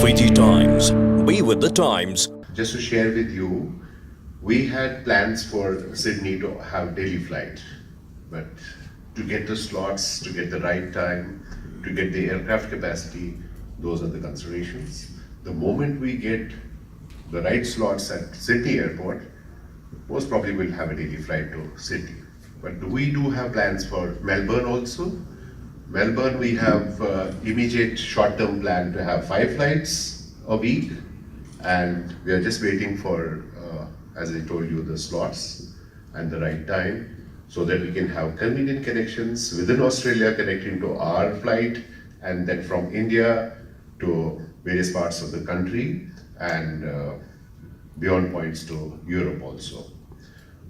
3G Times. Be with the times. Just to share with you, we had plans for Sydney to have daily flight, but to get the slots, to get the right time, to get the aircraft capacity, those are the considerations. The moment we get the right slots at Sydney Airport, most probably we'll have a daily flight to Sydney. But we do have plans for Melbourne also. Melbourne, we have immediate short-term plan to have 5 flights a week, and we are just waiting for, as I told you, the slots and the right time, so that we can have convenient connections within Australia connecting to our flight, and then from India to various parts of the country, and beyond points to Europe also.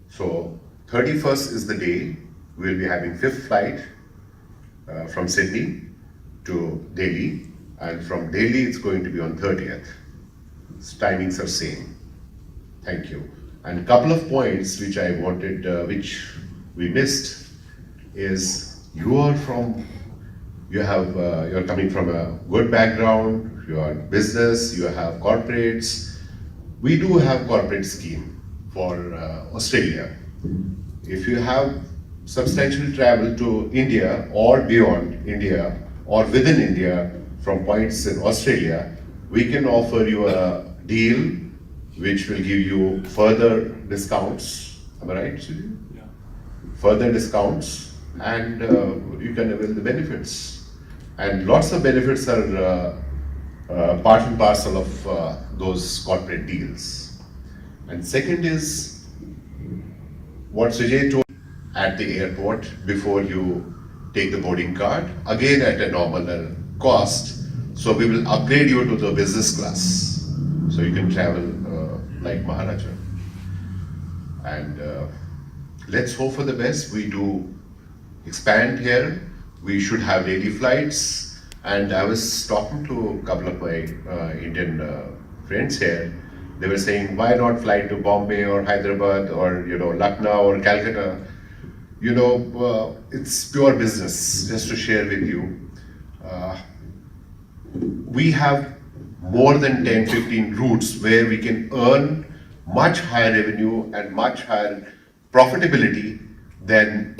So 31st is the day we'll be having 5th flight from Sydney to Delhi, and from Delhi it's going to be on 30th. Timings are same. Thank you. And a couple of points which I wanted, which we missed, is you're coming from a good background, you are business, you have corporates. We do have corporate scheme for Australia. If you have substantial travel to India or beyond India or within India from points in Australia, we can offer you a deal which will give you further discounts. Am I right, Sudhir? Yeah. Further discounts, and you can avail the benefits. And lots of benefits are part and parcel of those corporate deals. And second is what Sujay told at the airport before you take the boarding card, again at a nominal cost. So we will upgrade you to the business class, so you can travel like Maharaja. And let's hope for the best. We do expand here. We should have daily flights. And I was talking to a couple of my Indian friends here. They were saying, why not fly to Bombay or Hyderabad or Lucknow or Calcutta? It's pure business. Just to share with you, we have more than 10-15 routes where we can earn much higher revenue and much higher profitability than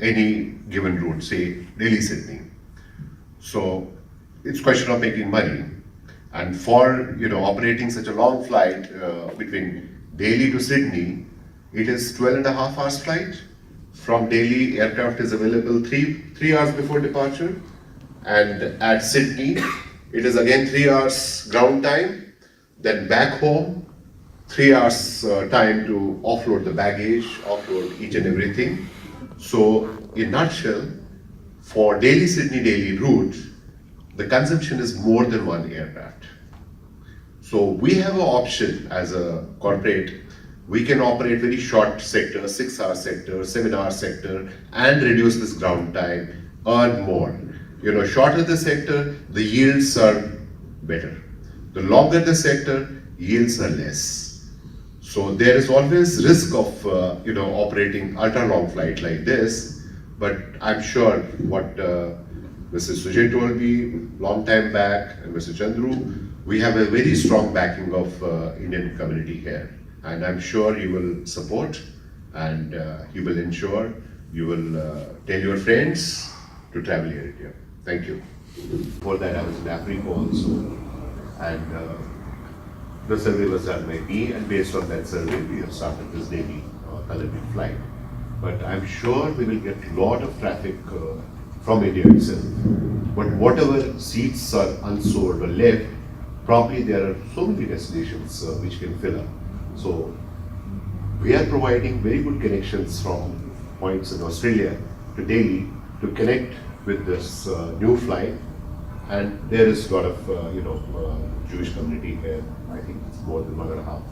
any given route, say Delhi, Sydney. So it's question of making money. And for operating such a long flight between Delhi to Sydney, it is 12.5 hours flight. From Delhi, aircraft is available 3 hours before departure, and at Sydney, it is again 3 hours ground time. Then back home, 3 hours time to offload the baggage, offload each and everything. So, in nutshell, for Delhi-Sydney route, the consumption is more than one aircraft. So we have an option as a corporate. We can operate very short sector, 6-hour sector, 7-hour sector, and reduce this ground time, earn more. Shorter the sector, the yields are better. The longer the sector, yields are less. So there is always risk of operating ultra long flight like this. But I'm sure what Mr. Sujay told me long time back, and Mr. Chandru, we have a very strong backing of Indian community here. And I'm sure you will support, and you will ensure, you will tell your friends to travel Air India. Thank you. Before that, I was in Africa also, and the survey was done by me, and based on that survey, we have started this daily Colombian flight. But I'm sure we will get a lot of traffic from India itself. But whatever seats are unsold or left, probably there are so many destinations which can fill up. So we are providing very good connections from points in Australia to Delhi to connect with this new flight. And there is a lot of Jewish community here. I think it's more than 1.5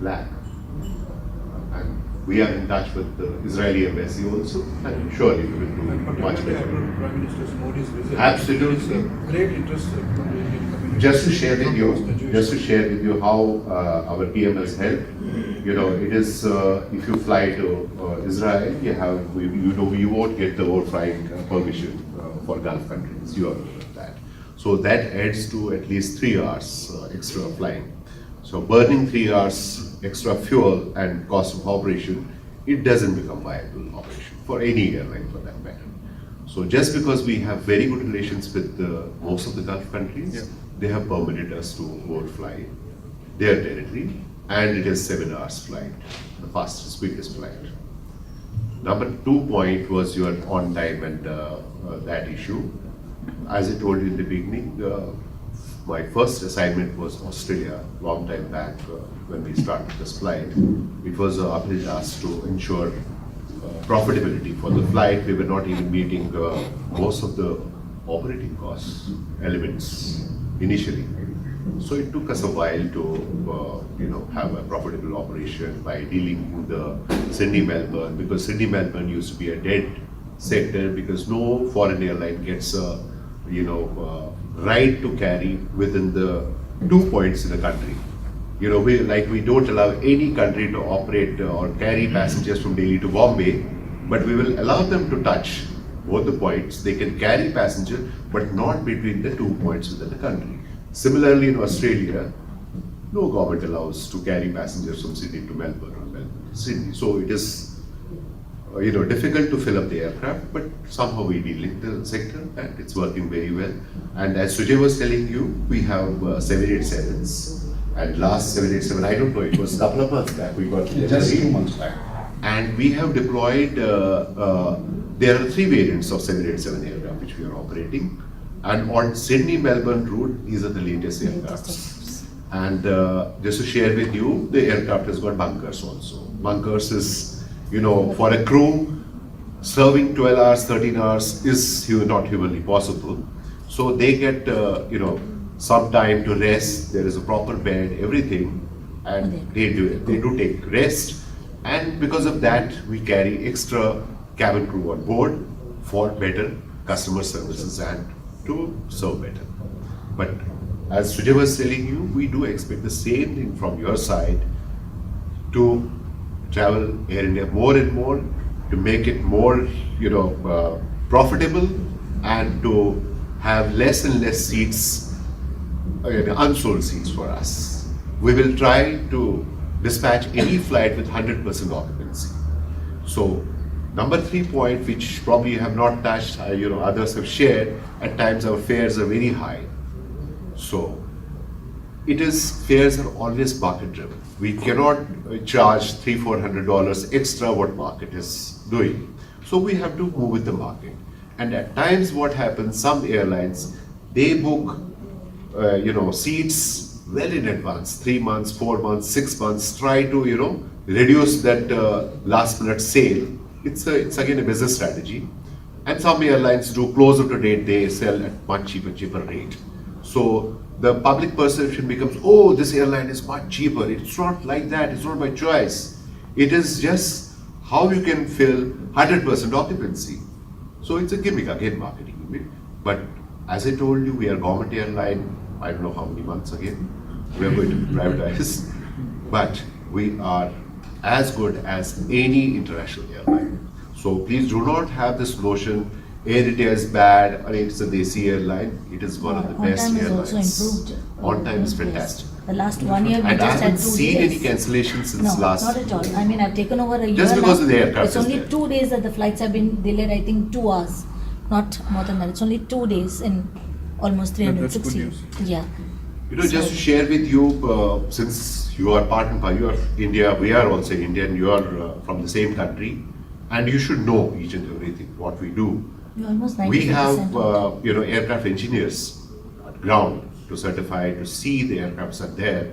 lakh. And we are in touch with the Israeli embassy also, and surely we will do much better. Prime Minister Modi's visit. Absolutely. Great interest from the Indian community. Just to share with you how our PM has helped. It is if you fly to Israel, you won't get the overflying permission for Gulf countries. You are aware of that. So that adds to at least 3 hours extra flying. So burning 3 hours extra fuel and cost of operation, it doesn't become viable operation for any airline for that matter. So just because we have very good relations with most of the Gulf countries, they have permitted us to overfly their territory, and it is 7 hours flight, the fastest, quickest flight. Number 2 point was your on time and that issue. As I told you in the beginning, my first assignment was Australia, long time back when we started this flight. It was an uphill task to ensure profitability for the flight. We were not even meeting most of the operating costs elements initially. So it took us a while to have a profitable operation by dealing with the Sydney-Melbourne, because Sydney-Melbourne used to be a dead sector because no foreign airline gets a right to carry within the 2 points in the country. We don't allow any country to operate or carry passengers from Delhi to Bombay, but we will allow them to touch both the points. They can carry passengers, but not between the 2 points within the country. Similarly, in Australia, no government allows to carry passengers from Sydney to Melbourne or Melbourne to Sydney. So it is difficult to fill up the aircraft, but somehow we deal in the sector and it's working very well. And as Sujay was telling you, we have 787s, and last 787, I don't know, it was a couple of months back, we got Just 2 months back. and we have deployed, there are 3 variants of 787 aircraft which we are operating. And on Sydney-Melbourne route, these are the latest aircrafts. And just to share with you, the aircraft has got bunkers also. Bunkers is, for a crew, serving 12 hours, 13 hours is not humanly possible. So they get, some time to rest. There is a proper bed, everything, and they do take rest. And because of that, we carry extra cabin crew on board for better customer services and to serve better. But as Sujay was telling you, we do expect the same thing from your side to travel Air India more and more, to make it more, profitable, and to have less and less seats, unsold seats for us. We will try to dispatch any flight with 100% occupancy. So, number 3 point, which probably you have not touched, others have shared, at times our fares are very high. So, fares are always market driven. We cannot charge $300-400 extra what market is doing. So we have to move with the market. And at times what happens, some airlines, they book, seats well in advance, 3 months, 4 months, 6 months, try to, reduce that last minute sale. It's again a business strategy. And some airlines do closer to date, they sell at much cheaper rate. So the public perception becomes, oh, this airline is much cheaper. It's not like that, it's not by choice. It is just how you can fill 100% occupancy. So it's a gimmick, again, marketing gimmick. But as I told you, we are government airline, I don't know how many months again, we are going to privatize. But we are as good as any international airline. So please do not have this notion, Air India is bad or it's a Desi airline. It is one of the best airlines. On time is also improved. On time is Yes. fantastic. The last 1 year we And I just had haven't 2 seen any days. cancellations since No, last. not at all. I mean, I've taken over a year Just because now. of the aircraft It's is only there. 2 days that the flights have been delayed, I think 2 hours. Not more than that. It's only 2 days in almost That's good 360. news. Yeah. Just to share with you, since you are part and parcel, you are India, we are also Indian, you are from the same country, and you should know each and everything, what we do. We're almost 90%. We have, aircraft engineers at ground to certify, to see the aircrafts are there.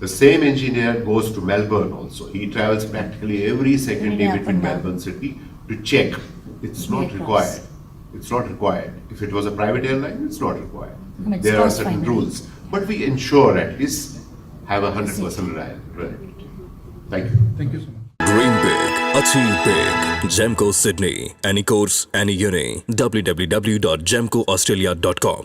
The same engineer goes to Melbourne also. He travels practically every second Every day day up between and down. Melbourne city to check. It's not Aircrafts. required. It's not required. If it was a private airline, it's not required. it's There are cost certain finally. rules. But we ensure at least have 100% reliability. Thank you. Thank you so much. Dream big, achieve big. Gemco Sydney. Any course, any uni. www.gemcoaustralia.com